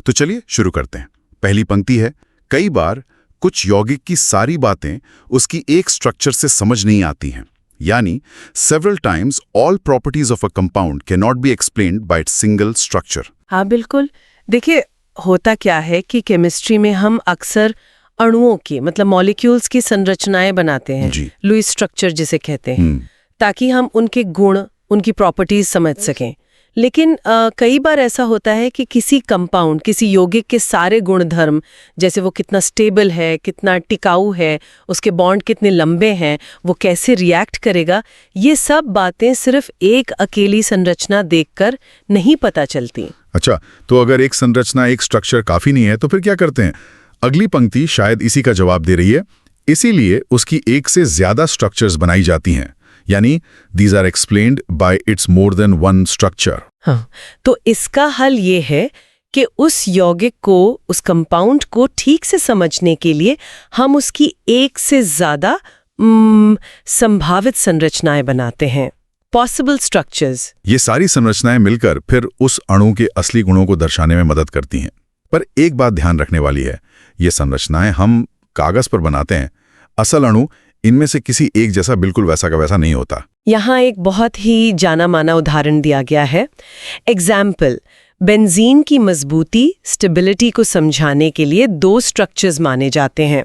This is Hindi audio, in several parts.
तो चलिए शुरू करते हैं। पहली पंक्ति है, कई बार कुछ यौगिक की सारी बातें उसकी एक स्ट्रक्चर से समझ नहीं आती हैं। यानी several times all properties of a compound cannot be explained by its single structure। हाँ बिल्कुल। देखिए, होता क्या है कि केमिस्ट्री में हम अक्सर अणुओं की मतलब मॉलिक्यूल्स की संरचनाएं बनाते हैं, लुईस स्ट्रक्चर जिसे कहते हैं, ताकि हम उनके गुण, उनकी प्रॉपर्टीज समझ सकें। लेकिन कई बार ऐसा होता है कि किसी कंपाउंड, किसी यौगिक के सारे गुणधर्म, जैसे वो कितना स्टेबल है, कितना टिकाऊ है, उसके बॉन्ड कितने लंबे हैं, वो कैसे रिएक्ट करेगा, ये सब बातें सिर्फ एक अकेली संरचना देखकर नहीं पता चलती। अच्छा, तो अगर एक संरचना, एक स्ट्रक्चर काफी नहीं है तो फिर क्या करते हैं? अगली पंक्ति शायद इसी का जवाब दे रही है। इसीलिए उसकी एक से ज्यादा स्ट्रक्चर्स बनाई जाती हैं, यानी these are explained by its more than one structure। हाँ, तो इसका हल ये है कि उस यौगिक को, उस कंपाउंड को ठीक से समझने के लिए हम उसकी एक से ज्यादा संभावित संरचनाएं बनाते हैं, पॉसिबल स्ट्रक्चर्स। ये सारी संरचनाएं मिलकर फिर उस अणु के असली गुणों को दर्शाने में मदद करती हैं। पर एक बात ध्यान रखने वाली है, ये संरचनाएं हम कागज पर बनाते हैं, असल अणु इनमें से किसी एक जैसा बिल्कुल वैसा का वैसा नहीं होता। यहाँ एक बहुत ही जाना माना उदाहरण दिया गया है। एग्जाम्पल, बेंजीन की मजबूती, स्टेबिलिटी को समझाने के लिए दो स्ट्रक्चर्स माने जाते हैं।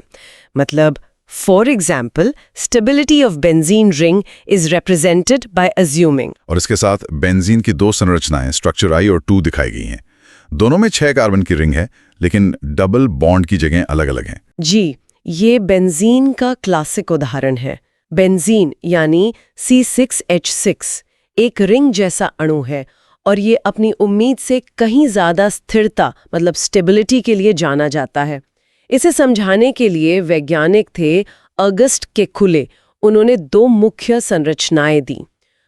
मतलब for example, stability of benzene ring is represented by assuming. और इसके साथ बेंजीन की दो संरचनाएं स्ट्रक्चर I और II दिखाई गई हैं। दोनों में 6 कार्बन की रिंग है, लेकिन डबल बॉन्ड की जगह अलग अलग हैं। जी, ये बेंजीन का क्लासिक उदाहरण है। बेंजीन यानी C6H6 एक रिंग जैसा अणु है और ये अपनी उम्मीद से कहीं ज्यादा स्थिरता मतलब स्टेबिलिटी के लिए जाना जाता है। इसे समझाने के लिए वैज्ञानिक थे अगस्ट केकुले। उन्होंने दो मुख्य संरचनाएं दी।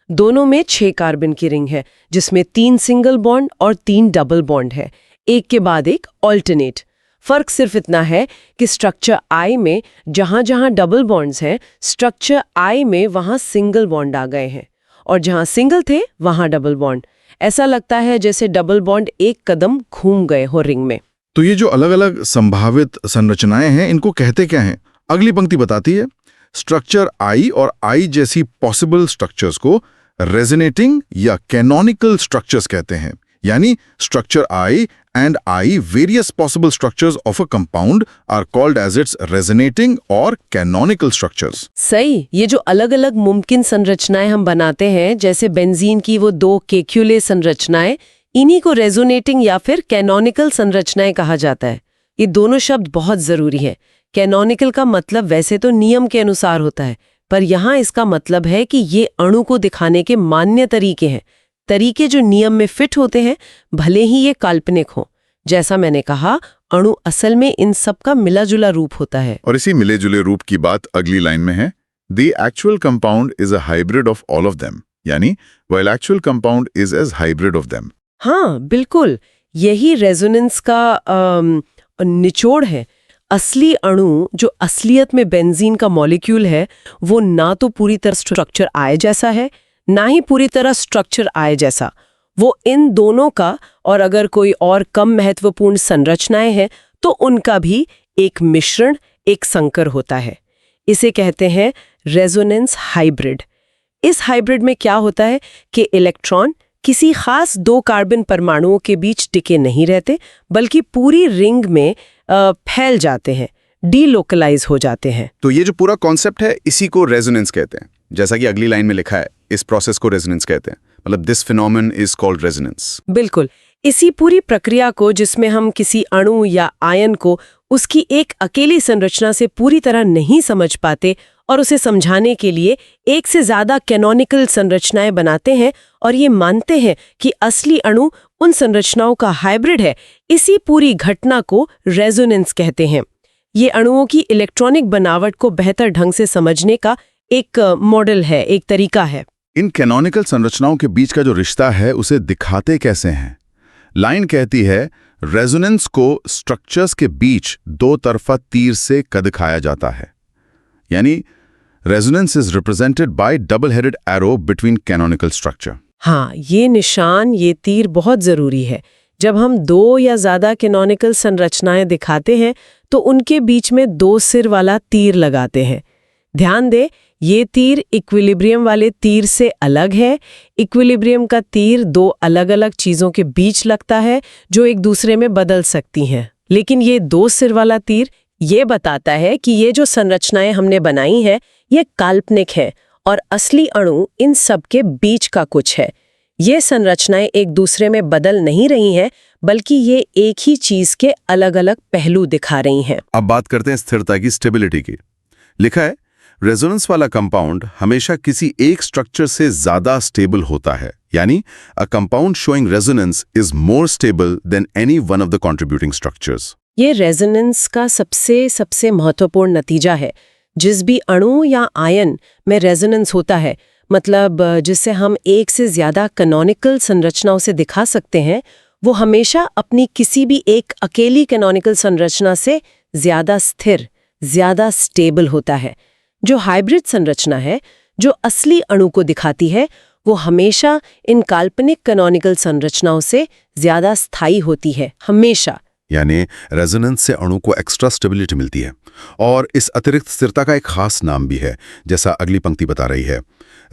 दोनों में 6 कार्बन की रिंग है, जिसमें 3 सिंगल बॉन्ड और 3 डबल बॉन्ड है, एक के बाद एक ऑल्टरनेट। फर्क सिर्फ इतना है कि स्ट्रक्चर I में जहां जहां डबल बॉन्ड्स हैं, स्ट्रक्चर I में वहां सिंगल बॉन्ड आ गए हैं, और जहां सिंगल थे वहां डबल बॉन्ड। ऐसा लगता है जैसे डबल बॉन्ड एक कदम घूम गए हो रिंग में। तो ये जो अलग अलग संभावित संरचनाएं हैं, इनको कहते क्या हैं? अगली पंक्ति बताती है, स्ट्रक्चर I और I जैसी पॉसिबल स्ट्रक्चर्स को रेजोनेटिंग या कैनोनिकल स्ट्रक्चर्स कहते हैं। यानी structure I and I various possible structures of a compound are called as its resonating or canonical structures। सही, ये जो अलग अलग मुमकिन संरचनाएं हम बनाते हैं, जैसे बेंजीन की वो 2 केक्युले संरचनाएं, इन्हीं को रेजोनेटिंग या फिर कैनोनिकल संरचनाएं कहा जाता है। ये दोनों शब्द बहुत जरूरी है। कैनोनिकल का मतलब वैसे तो नियम के अनुसार होता है, पर यहाँ इसका मतलब है कि ये अणु को दिखाने के मान्य तरीके हैं, तरीके जो नियम में फिट होते हैं, भले ही ये काल्पनिक हो। जैसा मैंने कहा, अणु असल में इन सब का मिला जुला रूप होता है। और इसी मिले जुले रूप की बात अगली लाइन में है, The actual compound is a hybrid of all of them। यानी while actual compound is as hybrid of them। हाँ बिल्कुल, यही रेजोनेंस का निचोड़ है। असली अणु जो असलियत में बेंजीन का मॉलिक्यूल है, वो ना तो पूरी तरह स्ट्रक्चर I जैसा है, ना ही पूरी तरह स्ट्रक्चर I जैसा। वो इन दोनों का, और अगर कोई और कम महत्वपूर्ण संरचनाएं हैं तो उनका भी एक मिश्रण, एक संकर होता है। इसे कहते हैं रेजोनेंस हाइब्रिड। इस हाइब्रिड में क्या होता है कि इलेक्ट्रॉन किसी खास 2 कार्बन परमाणुओं के बीच टिके नहीं रहते, बल्कि पूरी रिंग में फैल जाते हैं, डीलोकलाइज हो जाते हैं। तो ये जो पूरा कॉन्सेप्ट है, इसी को रेजोनेंस कहते हैं। जैसा कि अगली लाइन में लिखा है, इस प्रोसेस को रेजोनेंस कहते हैं। मतलब this phenomenon is called resonance. बिल्कुल, इसी पूरी प्रक्रिया को, जिसमें हम किसी अणु या आयन को उसकी एक अकेली संरचना से पूरी तरह नहीं समझ पाते और उसे समझाने के लिए एक से ज्यादा कैनोनिकल संरचनाएं बनाते हैं और ये मानते हैं कि असली अणु उन संरचनाओं का हाइब्रिड है, इसी पूरी घटना को रेजोनेंस कहते हैं। ये अणुओं की इलेक्ट्रॉनिक बनावट को बेहतर ढंग से समझने का एक मॉडल है, एक तरीका है। इन कैनोनिकल संरचनाओं के बीच का जो रिश्ता है, उसे दिखाते कैसे हैं? लाइन कहती है, रेजोनेंस को स्ट्रक्चर्स के बीच 2 तरफा तीर से कद खाया जाता है। यानी resonance is represented by double headed arrow between canonical structure. हाँ, ये निशान, ये तीर बहुत जरूरी है। जब हम दो या ज़्यादा कैनोनिकल संरचनाएं दिखाते हैं तो उनके बीच में दो सिर वाला तीर लगाते हैं। ध्यान दें, ये तीर इक्विलिब्रियम वाले तीर से अलग है। इक्विलिब्रियम का तीर दो अलग-अलग चीज़ों के बीच लगता है जो एक दूसरे में बदल सकती हैं। लेकिन ये दो सिर वाला तीर ये बताता है कि ये जो संरचनाएं हमने बनाई है ये काल्पनिक है और असली अणु इन सब के बीच का कुछ है। ये संरचनाएं एक दूसरे में बदल नहीं रही हैं, बल्कि ये एक ही चीज के अलग-अलग पहलू दिखा रही हैं। अब बात करते हैं स्थिरता की, स्टेबिलिटी की। लिखा है रेजोनेंस वाला कंपाउंड हमेशा किसी एक स्ट्रक्चर से ज्यादा स्टेबल होता है, यानी a compound showing resonance is more stable then any one of the contributing structures. ये रेजोनेंस का सबसे महत्वपूर्ण नतीजा है। जिस भी अणु या आयन में रेजोनेंस होता है, मतलब जिसे हम एक से ज्यादा कैनोनिकल संरचनाओं से दिखा सकते हैं, वो हमेशा अपनी किसी भी एक अकेली कैनोनिकल संरचना से ज्यादा स्थिर, ज्यादा स्टेबल होता है। जो हाइब्रिड संरचना है, जो असली अणु को दिखाती है, वो हमेशा इन काल्पनिक कैनोनिकल संरचनाओं से ज्यादा स्थायी होती है, हमेशा। यानी रेजोनेंस से अणु को एक्स्ट्रा स्टेबिलिटी मिलती है। और इस अतिरिक्त स्थिरता का एक खास नाम भी है, जैसा अगली पंक्ति बता रही है।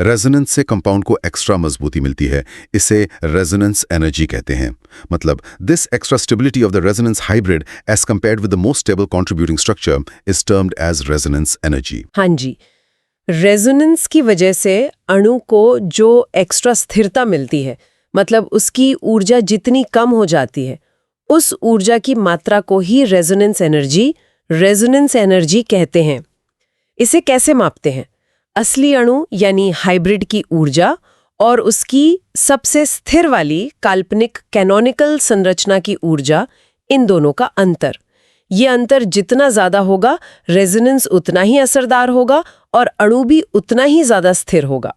रेजोनेंस से कंपाउंड को एक्स्ट्रा मजबूती मिलती है, इसे रेजोनेंस एनर्जी कहते हैं। मतलब this extra stability of the resonance hybrid as compared with the most stable contributing structure is termed as resonance energy. हाँ जी, रेजोनेंस की वजह से अणु को जो एक्स्ट्रा स्थिरता मिलती है, मतलब उसकी ऊर्जा जितनी कम हो जाती है, उस ऊर्जा की मात्रा को ही रेजोनेंस एनर्जी कहते हैं। इसे कैसे मापते हैं? असली अणु यानी हाइब्रिड की ऊर्जा और उसकी सबसे स्थिर वाली काल्पनिक कैनोनिकल संरचना की ऊर्जा, इन दोनों का अंतर। ये अंतर जितना ज्यादा होगा, रेजोनेंस उतना ही असरदार होगा और अणु भी उतना ही ज्यादा स्थिर होगा।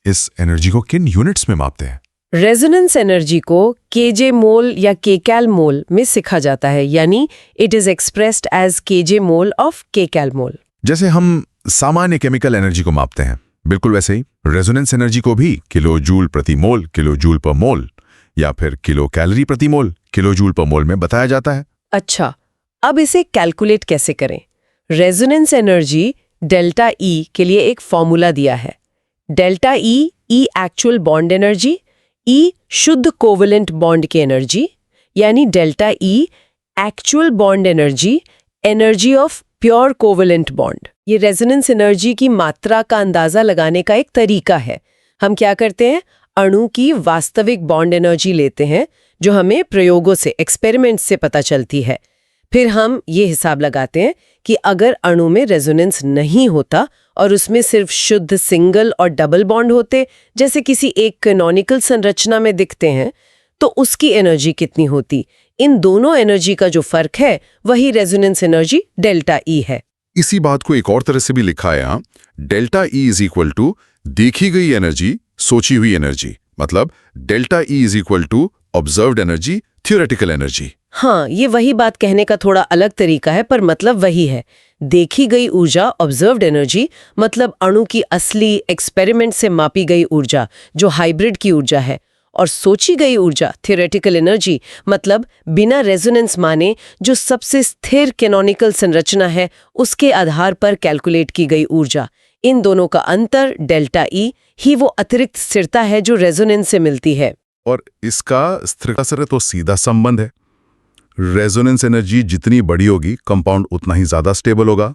इस एनर्जी को किन यूनिट्स में मापते हैं? रेजोनेंस एनर्जी को केजे मोल या केकैल मोल में लिखा जाता है, यानी it is expressed as kJ mole of kcal mole. जैसे हम सामान्य केमिकल एनर्जी को मापते हैं, बिल्कुल वैसे ही रेजोनेंस एनर्जी को भी किलो जूल प्रति मोल, किलो जूल पर मोल या फिर किलो कैलोरी प्रति मोल, किलो जूल पर मोल में बताया जाता है। अच्छा, अब इसे कैलकुलेट कैसे करें? रेजोनेंस एनर्जी डेल्टा ई के लिए एक फॉर्मूला दिया है। Delta E actual bond energy, E शुद्ध कोवेलेंट बॉन्ड की एनर्जी, यानी delta E actual bond energy, energy of pure covalent bond. ये रेजोनेंस एनर्जी की मात्रा का अंदाजा लगाने का एक तरीका है। हम क्या करते हैं, अणु की वास्तविक बॉन्ड एनर्जी लेते हैं जो हमें प्रयोगों से, एक्सपेरिमेंट से पता चलती है। फिर हम ये हिसाब लगाते हैं कि अगर अणु में रेजोनेंस नहीं होता और उसमें सिर्फ शुद्ध सिंगल और डबल बॉन्ड होते, जैसे किसी एक कैनोनिकल संरचना में दिखते हैं, तो उसकी एनर्जी कितनी होती। इन दोनों एनर्जी का जो फर्क है वही रेजोनेंस एनर्जी डेल्टा ई है। इसी बात को एक और तरह से भी लिखा है यहाँ, delta E is equal to देखी गई एनर्जी, सोची हुई एनर्जी। मतलब delta E is equal to observed energy, theoretical energy. हाँ, ये वही बात कहने का थोड़ा अलग तरीका है, पर मतलब वही है। देखी गई ऊर्जा ऑब्जर्व्ड एनर्जी, मतलब अणु की असली एक्सपेरिमेंट से मापी गई ऊर्जा जो हाइब्रिड की ऊर्जा है, और सोची गई ऊर्जा थियोरेटिकल एनर्जी, मतलब बिना रेजोनेंस माने जो सबसे स्थिर कैनोनिकल संरचना है उसके आधार पर कैलकुलेट की गई ऊर्जा। इन दोनों का अंतर डेल्टा ई ही वो अतिरिक्त स्थिरता है जो रेजोनेंस से मिलती है। और इसका स्थिरता से तो सीधा संबंध है। रेजोनेंस एनर्जी जितनी बड़ी होगी, कंपाउंड उतना ही ज्यादा स्टेबल होगा।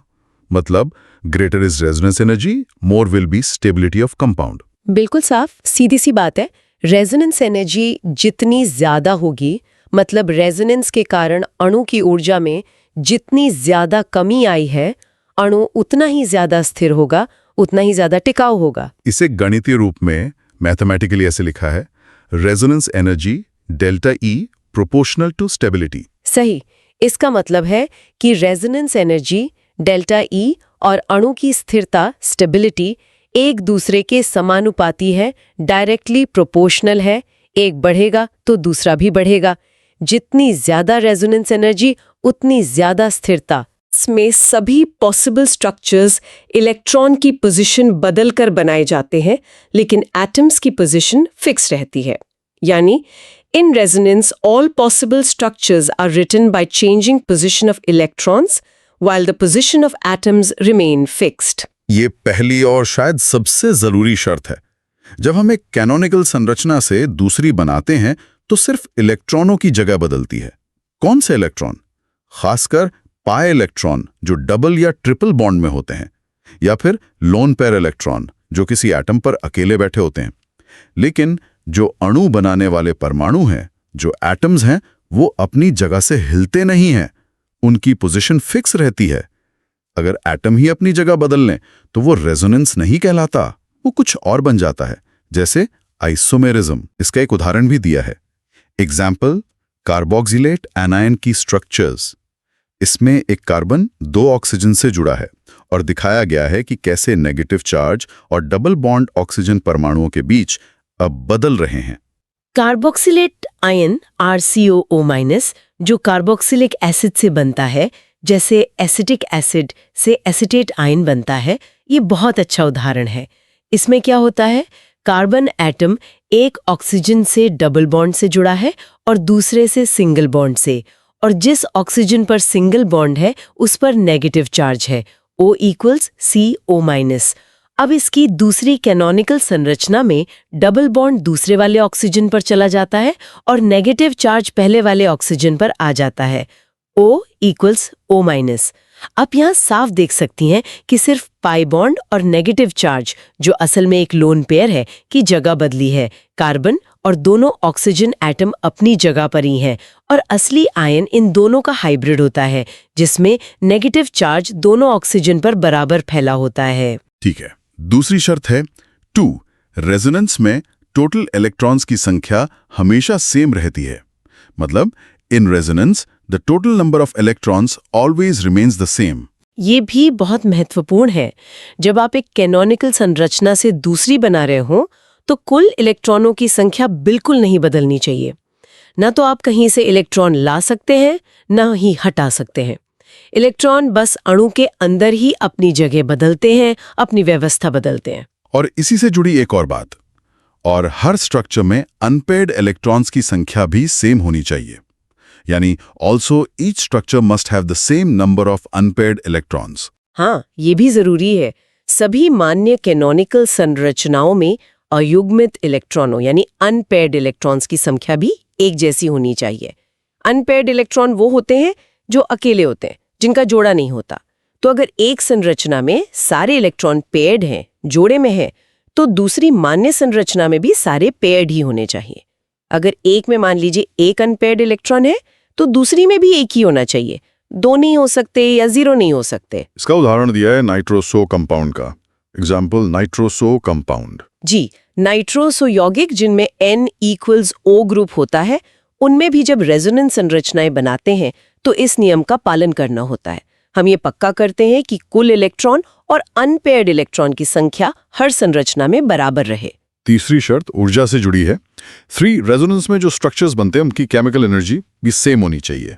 मतलब greater is resonance energy, more will be stability of compound. बिल्कुल साफ सीधी सी बात है। रेजोनेंस एनर्जी जितनी ज्यादा होगी, मतलब रेजोनेंस के कारण अणु की ऊर्जा में जितनी ज्यादा कमी आई है, अणु उतना ही ज्यादा स्थिर होगा, उतना ही ज्यादा टिकाऊ होगा। इसे गणितीय रूप में मैथमेटिकली ऐसे लिखा है, resonance energy delta E proportional to stability. सही। इसका मतलब है कि रेजोनेंस एनर्जी डेल्टा ई और अणु की स्थिरता स्टेबिलिटी एक दूसरे के समानुपाती है, डायरेक्टली प्रोपोर्शनल है। एक बढ़ेगा तो दूसरा भी बढ़ेगा। जितनी ज्यादा रेजोनेंस एनर्जी उतनी ज्यादा स्थिरता। इसमें सभी पॉसिबल स्ट्रक्चर्स इलेक्ट्रॉन की पोजीशन बदलकर बनाए जाते हैं, लेकिन एटम्स की पोजीशन फिक्स रहती है। यानी In resonance, all possible structures are written by changing position of electrons, while the position of atoms remain fixed. ये पहली और शायद सबसे जरूरी शर्त है। जब हम एक कैनोनिकल संरचना से दूसरी बनाते हैं तो सिर्फ इलेक्ट्रॉनों की जगह बदलती है। कौन से इलेक्ट्रॉन? खासकर पाई इलेक्ट्रॉन जो डबल या ट्रिपल बॉन्ड में होते हैं, या फिर लोन पेयर इलेक्ट्रॉन जो किसी एटम पर अकेले बैठे होते हैं। लेकिन जो अणु बनाने वाले परमाणु हैं, जो एटम्स हैं, वो अपनी जगह से हिलते नहीं हैं, उनकी पोजीशन फिक्स रहती है। अगर एटम ही अपनी जगह बदल लें तो वो रेजोनेंस नहीं कहलाता, वो कुछ और बन जाता है, जैसे आइसोमेरिज्म। इसका एक उदाहरण भी दिया है। एग्जाम्पल, कार्बोक्सिलेट एनायन की स्ट्रक्चर्स। इसमें एक कार्बन 2 ऑक्सीजन से जुड़ा है और दिखाया गया है कि कैसे नेगेटिव चार्ज और डबल बॉन्ड ऑक्सीजन परमाणुओं के बीच अब बदल रहे हैं। कार्बोक्सिलेट आयन RCOO- जो कार्बोक्सिलिक एसिड से बनता है, जैसे एसिटिक एसिड से एसिटेट आयन बनता है, ये बहुत अच्छा उदाहरण है। इसमें क्या होता है, कार्बन एटम एक ऑक्सीजन से डबल बॉन्ड से जुड़ा है और दूसरे से सिंगल बॉन्ड से, और जिस ऑक्सीजन पर सिंगल बॉन्ड है उस पर नेगेटिव चार्ज है, O = CO-। अब इसकी दूसरी कैनोनिकल संरचना में डबल बॉन्ड दूसरे वाले ऑक्सीजन पर चला जाता है और नेगेटिव चार्ज पहले वाले ऑक्सीजन पर आ जाता है, O = O-। आप यहाँ साफ देख सकती हैं कि सिर्फ पाई बॉन्ड और नेगेटिव चार्ज, जो असल में एक लोन पेयर है, की जगह बदली है। कार्बन और दोनों ऑक्सीजन एटम अपनी जगह पर ही हैं, और असली आयन इन दोनों का हाइब्रिड होता है, जिसमें नेगेटिव चार्ज दोनों ऑक्सीजन पर बराबर फैला होता है। ठीक है। दूसरी शर्त है 2। रेजोनेंस में टोटल इलेक्ट्रॉन्स की संख्या हमेशा सेम रहती है। मतलब in resonance the total number of electrons always remains the same. ये भी बहुत महत्वपूर्ण है। जब आप एक कैनोनिकल संरचना से दूसरी बना रहे हो तो कुल इलेक्ट्रॉनों की संख्या बिल्कुल नहीं बदलनी चाहिए। न तो आप कहीं से इलेक्ट्रॉन ला सकते हैं, न ही हटा सकते हैं। इलेक्ट्रॉन बस अणु के अंदर ही अपनी जगह बदलते हैं, अपनी व्यवस्था बदलते हैं। और इसी से जुड़ी एक और बात, और हर स्ट्रक्चर में अनपेयर्ड इलेक्ट्रॉन्स की संख्या भी सेम होनी चाहिए। यानी also each structure must have the same number of unpaired electrons. हाँ, ये भी जरूरी है। सभी मान्य कैनोनिकल संरचनाओं में अयुग्मित इलेक्ट्रॉनों यानी अनपेयर्ड इलेक्ट्रॉन्स की संख्या भी एक जैसी होनी चाहिए। अनपेयर्ड इलेक्ट्रॉन वो होते हैं जो अकेले होते हैं, जिनका जोड़ा नहीं होता। तो अगर एक संरचना में सारे इलेक्ट्रॉन पेयर्ड हैं, जोड़े में हैं, तो दूसरी मान्य संरचना में भी सारे पेयर्ड ही होने चाहिए। अगर एक में मान लीजिए एक अनपेयर्ड इलेक्ट्रॉन है, तो दूसरी में भी एक ही होना चाहिए। 2 नहीं हो सकते या 0 नहीं हो सकते। इसका उदाहरण दिया है नाइट्रोसो कंपाउंड का। Example, nitroso compound. जी, नाइट्रोसो यौगिक जिनमें N = O ग्रुप होता है, उनमें भी जब रेजोनेंस संरचनाएं बनाते हैं तो इस नियम का पालन करना होता है। हम ये पक्का करते हैं कि कुल इलेक्ट्रॉन और अनपेयर्ड इलेक्ट्रॉन की संख्या हर संरचना में बराबर रहे। तीसरी शर्त ऊर्जा से जुड़ी है। 3 रेजोनेंस में जो स्ट्रक्चर्स बनते हैं उनकी केमिकल एनर्जी भी सेम होनी चाहिए।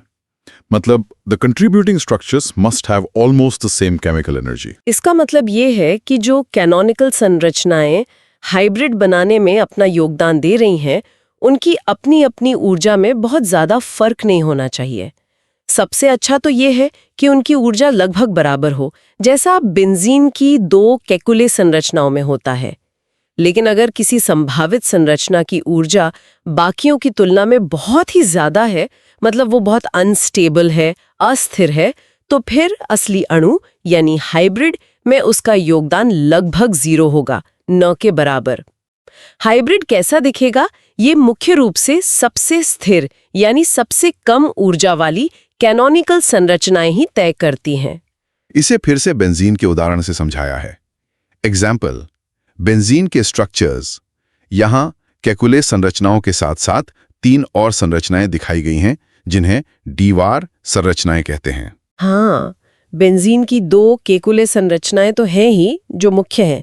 मतलब the contributing structures must have almost the same chemical energy. इसका मतलब ये है कि जो कैनोनिकल संरचनाएं हाइब्रिड बनाने में अपना योगदान दे रही हैं, उनकी अपनी अपनी ऊर्जा में बहुत ज्यादा फर्क नहीं होना चाहिए। सबसे अच्छा तो ये है कि उनकी ऊर्जा लगभग बराबर हो, जैसा बेंजीन की 2 केकुले संरचनाओं में होता है। लेकिन अगर किसी संभावित संरचना की ऊर्जा बाकियों की तुलना में बहुत ही ज्यादा है, मतलब वो बहुत अनस्टेबल है, अस्थिर है, तो फिर असली अणु यानी हाइब्रिड में उसका योगदान लगभग 0 होगा, न के बराबर। हाइब्रिड कैसा दिखेगा, ये मुख्य रूप से सबसे स्थिर यानी सबसे कम ऊर्जा वाली कैनोनिकल संरचनाएं ही तय करती हैं। इसे फिर से बेंजीन के उदाहरण से समझाया है। एग्जाम्पल, बेंजीन के स्ट्रक्चर्स। यहाँ केकुले संरचनाओं के साथ साथ 3 और संरचनाएं दिखाई गई हैं, जिन्हें डीवार संरचनाएं कहते हैं। हाँ, बेंजीन की 2 केकुले संरचनाएं तो हैं ही जो मुख्य हैं,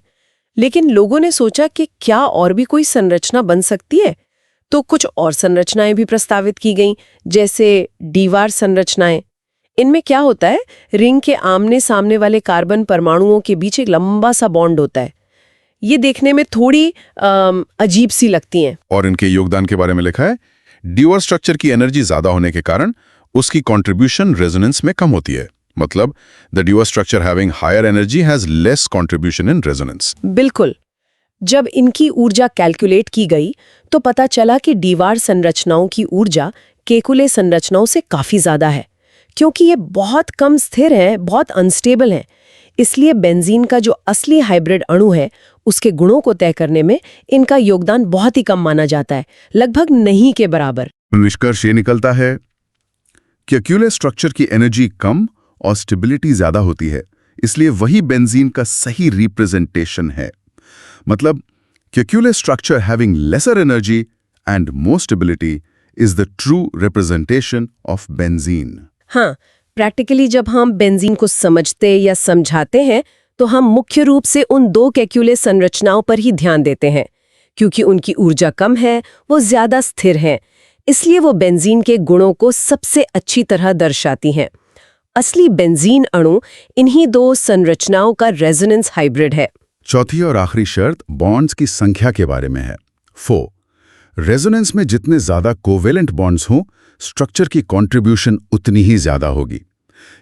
लेकिन लोगों ने सोचा कि क्या और भी कोई संरचना बन सकती है, तो कुछ और संरचनाएं भी प्रस्तावित की गईं, जैसे डीवार संरचनाएं। इनमें क्या होता है, रिंग के आमने सामने वाले कार्बन परमाणुओं के बीच एक लंबा सा बॉन्ड होता है। ये देखने में थोड़ी अजीब सी लगती हैं। और इनके योगदान के बारे में लिखा है, ड्यूअर स्ट्रक्चर की एनर्जी ज्यादा होने के कारण उसकी कंट्रीब्यूशन रेजोनेंस में कम होती है। मतलब the Dewar structure having higher energy has less contribution in resonance. बिल्कुल। जब इनकी ऊर्जा कैलकुलेट की गई तो पता चला कि डीवार संरचनाओं की ऊर्जा केकुले संरचनाओं से काफी ज्यादा है, क्योंकि ये बहुत कम स्थिर हैं, बहुत अनस्टेबल हैं। इसलिए बेंजीन का जो असली हाइब्रिड अणु है उसके गुणों को तय करने में इनका योगदान बहुत ही कम माना जाता है, लगभग नहीं के बराबर। निष्कर्ष ये निकलता है कि केकुले स्ट्रक्चर की एनर्जी कम और स्टेबिलिटी ज्यादा होती है, इसलिए वही बेंजीन का सही रिप्रेजेंटेशन है। मतलब Kekule structure having laser energy and more stability is the true representation of benzene. हाँ, प्रैक्टिकली जब हम बेंजीन को समझते या समझाते हैं तो हम मुख्य रूप से उन दो केकुले संरचनाओं पर ही ध्यान देते हैं, क्योंकि उनकी ऊर्जा कम है, वो ज्यादा स्थिर हैं, इसलिए वो बेंजीन के गुणों को सबसे अच्छी तरह दर्शाती हैं। असली बेंजीन अणु इन्हीं दो संरचनाओं का रेजोनेंस हाइब्रिड है। चौथी और आखिरी शर्त बॉन्ड्स की संख्या के बारे में है। 4. रेजोनेंस में जितने ज्यादा कोवेलेंट बॉन्ड्स हों, स्ट्रक्चर की कंट्रीब्यूशन उतनी ही ज्यादा होगी।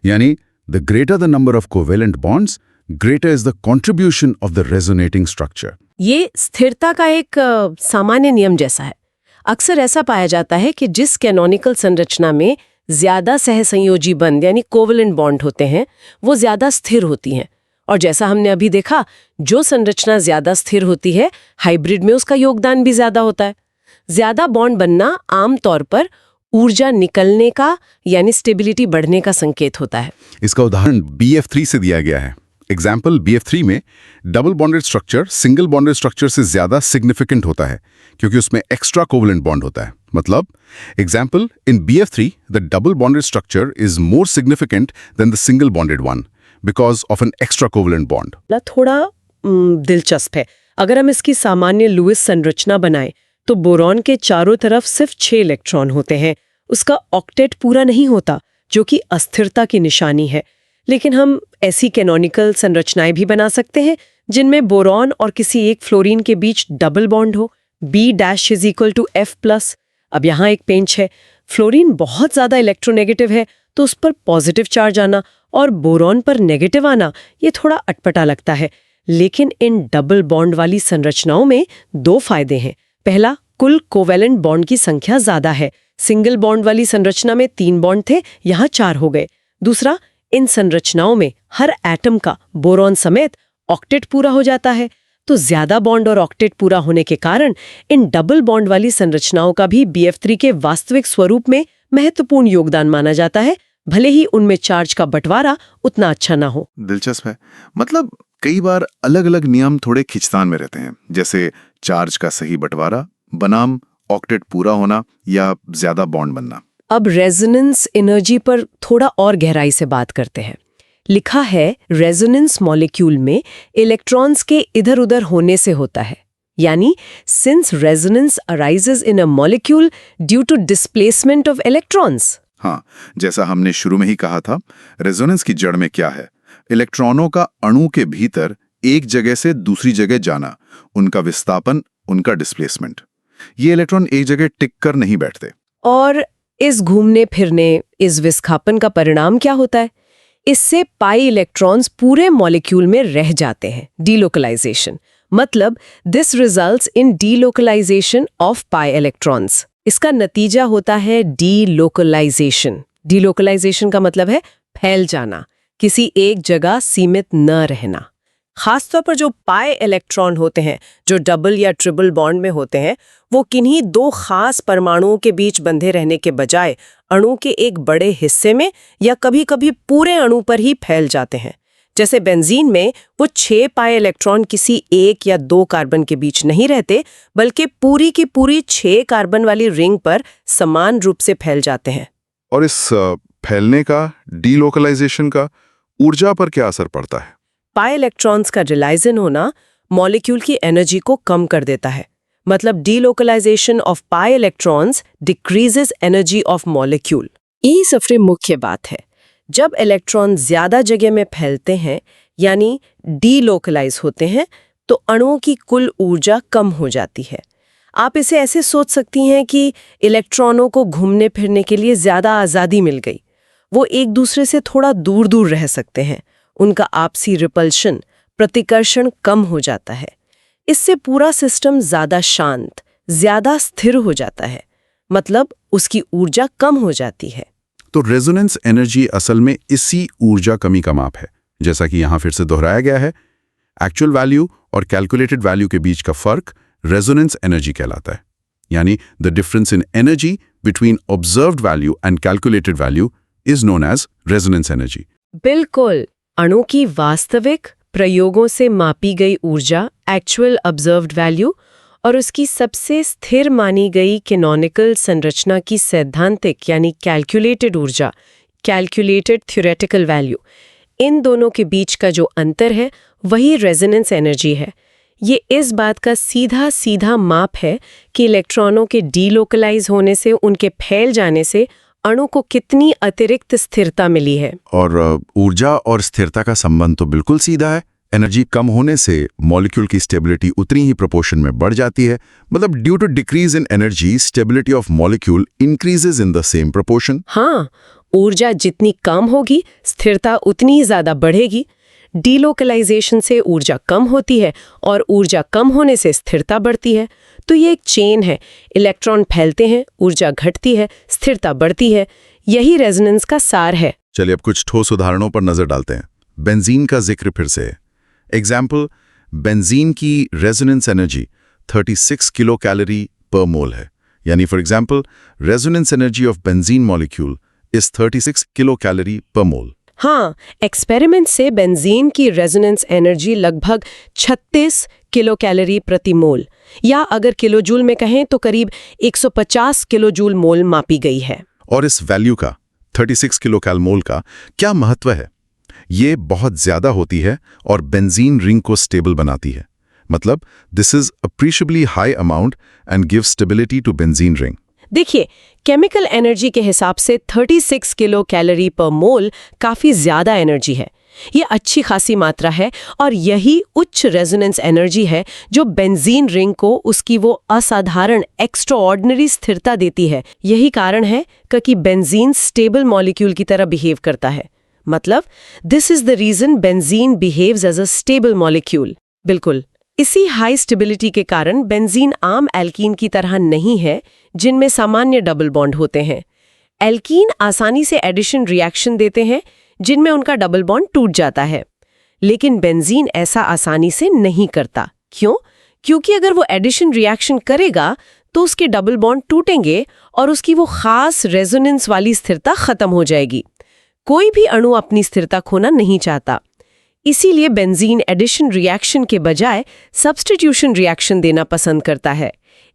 यानी the greater the number of covalent bonds, greater is the contribution of the resonating structure. ये स्थिरता का एक सामान्य नियम जैसा है। अक्सर ऐसा पाया जाता है कि जिस कैनोनिकल संरचना में ज्यादा सहसंयोजी बंध यानी कोवेलेंट बॉन्ड होते हैं वो ज्यादा स्थिर होती हैं, और जैसा हमने अभी देखा, जो संरचना ज्यादा स्थिर होती है हाइब्रिड में उसका योगदान भी ज्यादा होता है। ज्यादा बॉन्ड बनना आमतौर पर ऊर्जा निकलने का यानी स्टेबिलिटी बढ़ने का संकेत होता है। इसका उदाहरण BF3 से दिया गया है। एग्जाम्पल BF3 में double bonded structure single bonded structure से ज्यादा सिग्निफिकेंट होता है, क्योंकि उसमें एक्स्ट्रा कोवेलेंट बॉन्ड होता है। मतलब example in BF3 the double bonded structure is more significant then the single bonded one because of an extra covalent bond. थोड़ा दिलचस्प है। अगर हम इसकी सामान्य लुईस संरचना बनाएं तो बोरॉन के चारों तरफ सिर्फ 6 इलेक्ट्रॉन होते हैं। उसका ऑक्टेट पूरा नहीं होता, जो कि अस्थिरता की निशानी है। लेकिन हम ऐसी कैनोनिकल संरचनाएं भी बना सकते हैं जिनमें बोरॉन और किसी एक फ्लोरीन के बीच डबल बॉन्ड हो, B'=F+। अब यहाँ एक पेंच है। फ्लोरीन बहुत ज्यादा इलेक्ट्रोनेगेटिव है तो उस पर पॉजिटिव चार्ज आना और बोरॉन पर नेगेटिव आना ये थोड़ा अटपटा लगता है। लेकिन इन डबल बॉन्ड वाली संरचनाओं में 2 फायदे हैं। पहला, कुल कोवेलेंट बॉन्ड की संख्या ज्यादा है। सिंगल बॉन्ड वाली संरचना में 3 बॉन्ड थे, यहाँ 4 हो गए। दूसरा, इन संरचनाओं में हर एटम का बोरॉन समेत ऑक्टेट पूरा हो जाता है, तो ज्यादा बॉन्ड और ऑक्टेट पूरा होने के कारण इन डबल बॉन्ड वाली संरचनाओं का भी BF3 के वास्तविक स्वरूप में महत्वपूर्ण योगदान माना जाता है, भले ही उनमें चार्ज का बंटवारा उतना अच्छा ना हो। दिलचस्प है। मतलब कई बार अलग अलग नियम थोड़े खिंचतान में रहते हैं, जैसे चार्ज का सही बंटवारा बनाम ऑक्टेट पूरा होना या ज्यादा बॉन्ड बनना। अब रेजोनेंस एनर्जी पर थोड़ा और गहराई से बात करते हैं। लिखा है रेजोनेंस मॉलिक्यूल में इलेक्ट्रॉन्स के इधर उधर होने से होता है, यानी since resonance arises in a molecule due to displacement of electrons. हाँ, जैसा हमने शुरू में ही कहा था, रेजोनेंस की जड़ में क्या है? इलेक्ट्रॉनों का अणु के भीतर एक जगह से दूसरी जगह जाना, उनका विस्थापन, उनका डिस्प्लेसमेंट। ये इलेक्ट्रॉन एक जगह टिक कर नहीं बैठते। और इस घूमने फिरने, इस विस्थापन का परिणाम क्या होता है? इससे पाई इलेक्ट्रॉन्स पूरे मॉलिक्यूल में रह जाते हैं, डीलोकलाइजेशन। मतलब this results in delocalization of pi electrons. इसका नतीजा होता है डीलोकलाइजेशन। डीलोकलाइजेशन का मतलब है फैल जाना, किसी एक जगह सीमित न रहना। खासतौर पर जो पाई इलेक्ट्रॉन होते हैं, जो डबल या ट्रिपल बॉन्ड में होते हैं, वो किन्हीं 2 खास परमाणुओं के बीच बंधे रहने के बजाय अणु के एक बड़े हिस्से में या कभी-कभी पूरे अणु पर ही फैल जाते हैं। जैसे बेंजीन में वो 6 पाई इलेक्ट्रॉन किसी 1 या 2 कार्बन के बीच नहीं रहते, बल्कि पूरी की पूरी 6 कार्बन वाली रिंग पर समान रूप से फैल जाते हैं। और इस फैलने का, डीलोकलाइजेशन का ऊर्जा पर क्या असर पड़ता है? पाई इलेक्ट्रॉन्स का रिलाइजन होना मॉलिक्यूल की एनर्जी को कम कर देता है। मतलब delocalization of pi electrons decreases energy of molecule. यही सबसे मुख्य बात है। जब इलेक्ट्रॉन ज्यादा जगह में फैलते हैं यानी डीलोकलाइज होते हैं तो अणुओं की कुल ऊर्जा कम हो जाती है। आप इसे ऐसे सोच सकती हैं कि इलेक्ट्रॉनों को घूमने फिरने के लिए ज़्यादा आज़ादी मिल गई। वो एक दूसरे से थोड़ा दूर दूर रह सकते हैं। उनका आपसी रिपल्शन, प्रतिकर्षण कम हो जाता है। इससे पूरा सिस्टम ज़्यादा शांत, ज़्यादा स्थिर हो जाता है। मतलब उसकी ऊर्जा कम हो जाती है। तो रेजोनेंस एनर्जी असल में इसी ऊर्जा कमी का माप है। जैसा कि यहां फिर से दोहराया गया है, एक्चुअल वैल्यू और कैलकुलेटेड वैल्यू के बीच का फर्क रेजोनेंस एनर्जी कहलाता है। यानी the difference in energy between observed value and calculated value is known as resonance energy. बिल्कुल, अणु की वास्तविक प्रयोगों से मापी गई ऊर्जा, एक्चुअल ऑब्जर्व्ड वैल्यू, और उसकी सबसे स्थिर मानी गई कैनोनिकल संरचना की सैद्धांतिक यानी कैलकुलेटेड ऊर्जा, कैलकुलेटेड थ्योरेटिकल वैल्यू, इन दोनों के बीच का जो अंतर है वही रेजोनेंस एनर्जी है। ये इस बात का सीधा सीधा माप है कि इलेक्ट्रॉनों के डीलोकलाइज होने से, उनके फैल जाने से अणु को कितनी अतिरिक्त स्थिरता मिली है। और ऊर्जा और स्थिरता का संबंध तो बिल्कुल सीधा है। एनर्जी कम होने से मॉलिक्यूल की स्टेबिलिटी उतनी ही प्रोपोर्शन में बढ़ जाती है। मतलब due to decrease in energy, stability of molecule increases in the same proportion. हाँ, ऊर्जा जितनी कम होगी, स्थिरता उतनी ही ज्यादा बढ़ेगी। डीलोकलाइजेशन से ऊर्जा कम होती है और ऊर्जा कम होने से स्थिरता बढ़ती है। तो ये एक चेन है। इलेक्ट्रॉन फैलते हैं, ऊर्जा घटती है, स्थिरता बढ़ती है। यही रेजोनेंस का सार है। चलिए अब कुछ ठोस उदाहरणों पर नजर डालते हैं। बेंजीन का जिक्र फिर से। एग्जाम्पल, बेंजीन की रेजोनेंस एनर्जी 36 किलो कैलोरी पर मोल है। यानी for example, resonance energy of benzene molecule is 36 kilo calorie पर मोल। हाँ, एक्सपेरिमेंट से बेंजीन की रेजोनेंस एनर्जी लगभग 36 किलो कैलोरी प्रति मोल, या अगर किलोजूल में कहें तो करीब 150 किलोजूल मोल मापी गई है। और इस वैल्यू का 36 किलो कैल मोल का क्या महत्व है? ये बहुत ज्यादा होती है और बेंजीन रिंग को स्टेबल बनाती है। मतलब this is appreciably high amount and give stability to benzene ring. देखिए, केमिकल एनर्जी के हिसाब से 36 किलो कैलोरी पर मोल काफी ज्यादा एनर्जी है। ये अच्छी खासी मात्रा है और यही उच्च रेजोनेंस एनर्जी है जो बेंजीन रिंग को उसकी वो असाधारण एक्स्ट्राऑर्डिनरी स्थिरता देती है। यही कारण है कि बेंजीन स्टेबल मॉलिक्यूल की तरह बिहेव करता है। मतलब this is the reason benzene behaves as a stable molecule. बिल्कुल, इसी हाई स्टेबिलिटी के कारण बेंजीन आम एल्कीन की तरह नहीं है जिनमें सामान्य डबल बॉन्ड होते हैं। एल्कीन आसानी से एडिशन रिएक्शन देते हैं जिनमें उनका डबल बॉन्ड टूट जाता है, लेकिन बेंजीन ऐसा आसानी से नहीं करता। क्यों? क्योंकि अगर वो एडिशन रिएक्शन करेगा तो उसके डबल बॉन्ड टूटेंगे और उसकी वो खास रेजोनेंस वाली स्थिरता खत्म हो जाएगी। कोई भी अणु अपनी स्थिरता खोना नहीं चाहता। इसीलिए बेंजीन एडिशन रिएक्शन के बजाय सब्स्टिट्यूशन रिएक्शन देना पसंद करता है।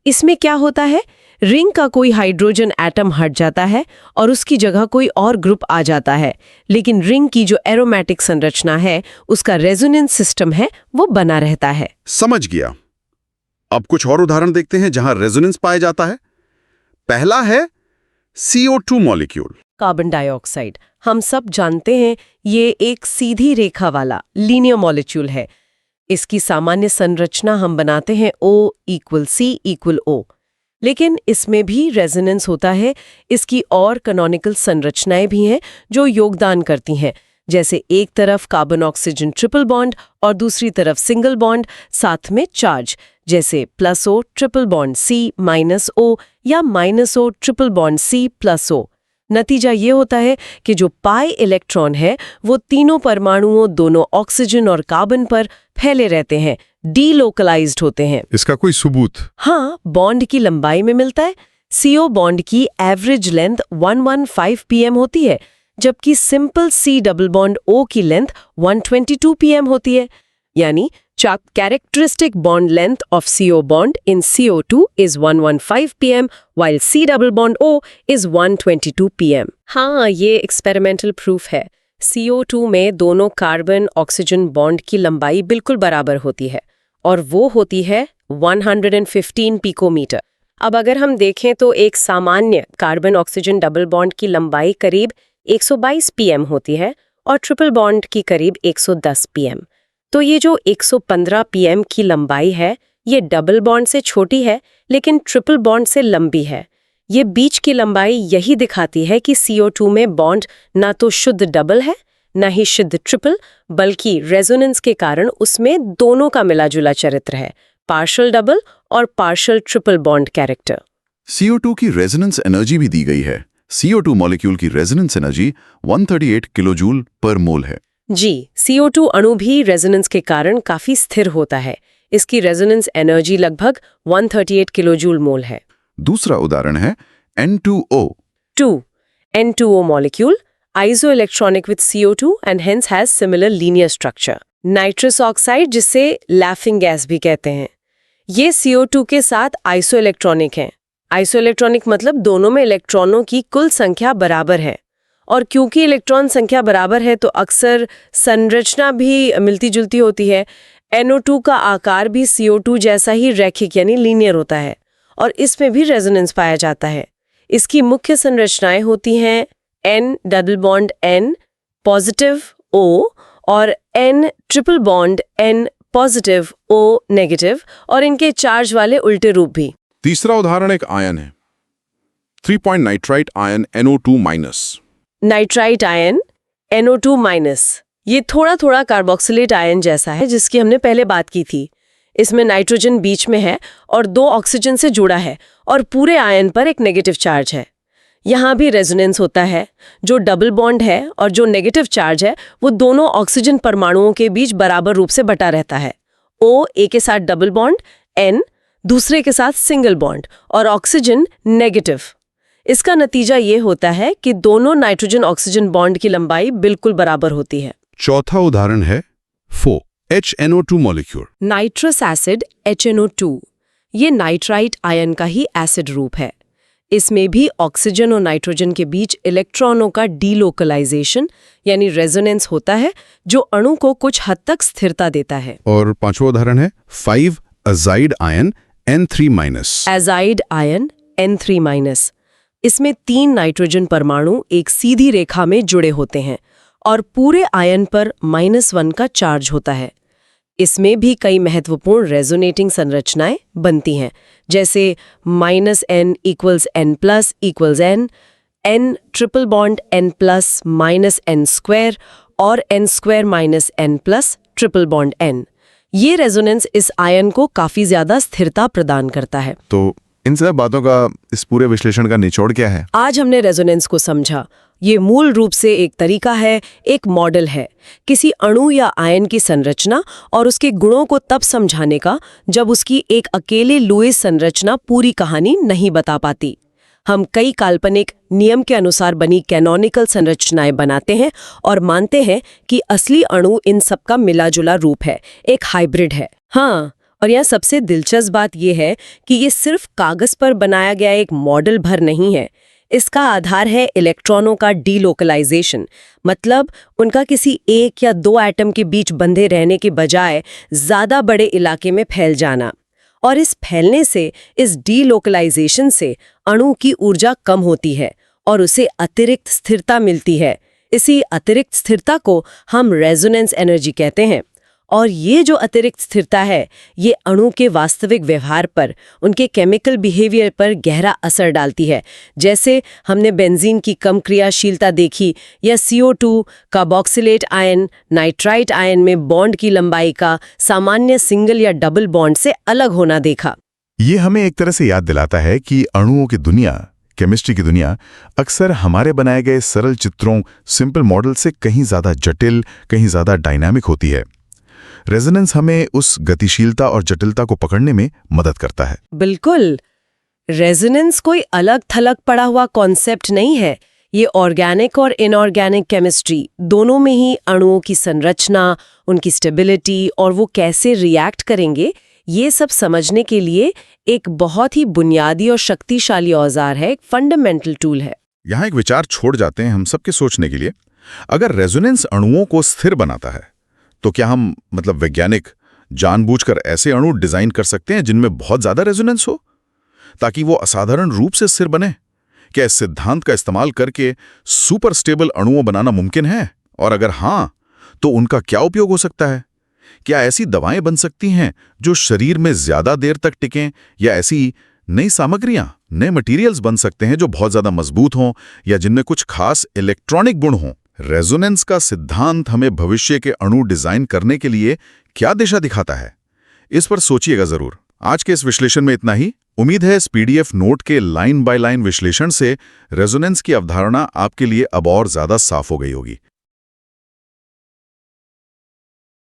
इसमें क्या होता है, रिंग का कोई हाइड्रोजन एटम हट जाता है और उसकी जगह कोई और ग्रुप आ जाता है, लेकिन रिंग की जो एरोमेटिक संरचना है, उसका रेजोनेंस सिस्टम है, वो बना रहता है। समझ गया। अब कुछ और उदाहरण देखते हैं जहां रेजोनेंस पाया जाता है। पहला है CO2 मॉलिक्यूल। कार्बन डाइऑक्साइड, हम सब जानते हैं, ये एक सीधी रेखा वाला लीनियर मॉलिक्यूल है। इसकी सामान्य संरचना हम बनाते हैं O = C = O, लेकिन इसमें भी रेजोनेंस होता है। इसकी और कैनोनिकल संरचनाएं भी हैं जो योगदान करती हैं, जैसे एक तरफ कार्बन ऑक्सीजन ट्रिपल बॉन्ड और दूसरी तरफ सिंगल बॉन्ड, साथ में चार्ज, जैसे +O triple bond C -O या -O triple bond C +O। नतीजा ये होता है कि जो पाई इलेक्ट्रॉन है वो तीनों परमाणुओं, दोनों ऑक्सीजन और कार्बन पर फैले रहते हैं, डीलोकलाइज्ड होते हैं। इसका कोई सबूत? हाँ, बॉन्ड की लंबाई में मिलता है। CO बॉन्ड की एवरेज लेंथ 115 pm होती है, जबकि simple C double bond O की लेंथ 122 pm होती है। यानी characteristic bond length of CO bond in CO2 is 115 pm while C double bond O is 122 pm। हाँ, ये एक्सपेरिमेंटल प्रूफ है। CO2 में दोनों कार्बन ऑक्सीजन बॉन्ड की लंबाई बिल्कुल बराबर होती है और वो होती है 115 पिकोमीटर। अब अगर हम देखें तो एक सामान्य कार्बन ऑक्सीजन डबल बॉन्ड की लंबाई करीब 122 pm होती है और ट्रिपल बॉन्ड की करीब 110 pm। तो ये जो 115 pm की लंबाई है, ये डबल बॉन्ड से छोटी है, लेकिन ट्रिपल बॉन्ड से लंबी है। ये बीच की लंबाई यही दिखाती है कि CO2 में बॉन्ड ना तो शुद्ध डबल है ना ही शुद्ध ट्रिपल, बल्कि रेजोनेंस के कारण उसमें दोनों का मिला-जुला चरित्र है, पार्शियल डबल और partial triple bond character. CO2 की रेजोनेंस एनर्जी भी दी गई है। CO2 मॉलिक्यूल की रेजोनेंस एनर्जी 138 किलोजूल पर मोल है। जी, CO2 अणु भी रेजोनेंस के कारण काफी स्थिर होता है। इसकी रेजोनेंस एनर्जी लगभग 138 किलोजूल मोल है। दूसरा उदाहरण है N2O। 2. N2O molecule, isoelectronic with CO2 and hence has similar linear structure. Nitrous oxide, जिसे laughing gas भी कहते हैं, ये CO2 के साथ आइसोइलेक्ट्रॉनिक हैं। आइसोइलेक्ट्रॉनिक मतलब दोनों में इलेक्ट्रॉनों की कुल संख्या बराबर है, और क्योंकि इलेक्ट्रॉन संख्या बराबर है तो अक्सर संरचना भी मिलती-जुलती होती है। NO2 का आकार भी CO2 जैसा ही रैखिक यानी लीनियर होता है, और इसमें भी रेजोनेंस पाया जाता है। इसकी मुख्य संरचनाएं होती हैं N double bond N positive O और N triple bond N positive O negative, और इनके चार्ज वाले उल्टे रूप भी। तीसरा उदाहरण एक आयन है, 3 point nitrite ion NO2-। Nitrite ion NO2-। ये थोड़ा कार्बोक्सिलेट आयन जैसा है जिसकी हमने पहले बात की थी। इसमें नाइट्रोजन बीच में है और 2 ऑक्सीजन से जुड़ा है, और पूरे आयन पर एक नेगेटिव चार्ज है। यहाँ भी रेजोनेंस होता है। जो डबल बॉन्ड है और जो नेगेटिव चार्ज है वो दोनों ऑक्सीजन परमाणुओं के बीच बराबर रूप से बटा रहता है। O एक के साथ डबल बॉन्ड, N दूसरे के साथ सिंगल बॉन्ड और ऑक्सीजन नेगेटिव। इसका नतीजा ये होता है कि दोनों नाइट्रोजन ऑक्सीजन बॉन्ड की लंबाई बिल्कुल बराबर होती है। चौथा उदाहरण है 4 HNO2 molecule. Nitrous acid HNO2, ये नाइट्राइट आयन का ही एसिड रूप है। इसमें भी ऑक्सीजन और नाइट्रोजन के बीच इलेक्ट्रॉनों का डीलोकलाइजेशन यानी रेजोनेंस होता है, जो अणु को कुछ हद तक स्थिरता देता है। और पांचवा उदाहरण है 5 azide ion N3-। Azide ion N3-। इसमें 3 नाइट्रोजन परमाणु एक सीधी रेखा में जुड़े होते हैं और पूरे आयन पर -1 का चार्ज होता है। इसमें भी कई महत्वपूर्ण रेजोनेटिंग संरचनाएं बनती हैं, जैसे -N = N + N, N triple bond N + -N² और N² - N + triple bond N। ये रेजोनेंस इस आयन को काफी ज्यादा स्थिरता प्रदान करता है। तो इन सब बातों का इस पूरे विश्लेषण का निचोड़ क्या है? आज हमने रेजोनेंस को समझा। ये मूल रूप से एक तरीका है, एक मॉडल है किसी अणु या आयन की संरचना और उसके गुणों को तब समझाने का जब उसकी एक अकेले लुईस संरचना पूरी कहानी नहीं बता पाती। हम कई काल्पनिक नियम के अनुसार बनी कैनोनिकल संरचनाएं बनाते हैं और मानते हैं कि असली अणु इन सब का मिला-जुला रूप है, एक हाइब्रिड है। हाँ, और यहाँ सबसे दिलचस्प बात यह है कि ये सिर्फ कागज पर बनाया गया एक मॉडल भर नहीं है। इसका आधार है इलेक्ट्रॉनों का डीलोकलाइजेशन, मतलब उनका किसी एक या 2 एटम के बीच बंधे रहने के बजाय ज़्यादा बड़े इलाके में फैल जाना। और इस फैलने से, इस डीलोकलाइजेशन से अणु की ऊर्जा कम होती है और उसे अतिरिक्त स्थिरता मिलती है। इसी अतिरिक्त स्थिरता को हम रेजोनेंस एनर्जी कहते हैं। और ये जो अतिरिक्त स्थिरता है, ये अणु के वास्तविक व्यवहार पर, उनके केमिकल बिहेवियर पर गहरा असर डालती है। जैसे हमने बेंजीन की कम क्रियाशीलता देखी या CO2 carboxylate ion nitrite ion में बॉन्ड की लंबाई का सामान्य सिंगल या डबल बॉन्ड से अलग होना देखा। ये हमें एक तरह से याद दिलाता है कि अणुओं की दुनिया, केमिस्ट्री की दुनिया अक्सर हमारे बनाए गए सरल चित्रों, सिंपल मॉडल से कहीं ज्यादा जटिल, कहीं ज्यादा डायनामिक होती है। रेजोनेंस हमें उस गतिशीलता और जटिलता को पकड़ने में मदद करता है। बिल्कुल, रेजोनेंस कोई अलग थलग पड़ा हुआ कॉन्सेप्ट नहीं है। ये ऑर्गेनिक और इनऑर्गेनिक केमिस्ट्री दोनों में ही अणुओं की संरचना, उनकी स्टेबिलिटी और वो कैसे रिएक्ट करेंगे, ये सब समझने के लिए एक बहुत ही बुनियादी और शक्तिशाली औजार है, एक फंडामेंटल टूल है। यहाँ एक विचार छोड़ जाते हैं हम सबके सोचने के लिए। अगर रेजोनेंस अणुओं को स्थिर बनाता है तो क्या हम, मतलब वैज्ञानिक, जानबूझकर ऐसे अणु डिजाइन कर सकते हैं जिनमें बहुत ज्यादा रेजोनेंस हो ताकि वो असाधारण रूप से स्थिर बने? क्या इस सिद्धांत का इस्तेमाल करके सुपर स्टेबल अणुओं बनाना मुमकिन है? और अगर हां, तो उनका क्या उपयोग हो सकता है? क्या ऐसी दवाएं बन सकती हैं जो शरीर में ज्यादा देर तक टिकें, या ऐसी नई सामग्रियां, नए मटेरियल्स बन सकते हैं जो बहुत ज्यादा मजबूत हों या जिनमें कुछ खास इलेक्ट्रॉनिक गुण हों। रेजोनेंस का सिद्धांत हमें भविष्य के अणु डिजाइन करने के लिए क्या दिशा दिखाता है, इस पर सोचिएगा जरूर। आज के इस विश्लेषण में इतना ही। उम्मीद है इस पीडीएफ नोट के लाइन बाय लाइन विश्लेषण से रेजोनेंस की अवधारणा आपके लिए अब और ज्यादा साफ हो गई होगी।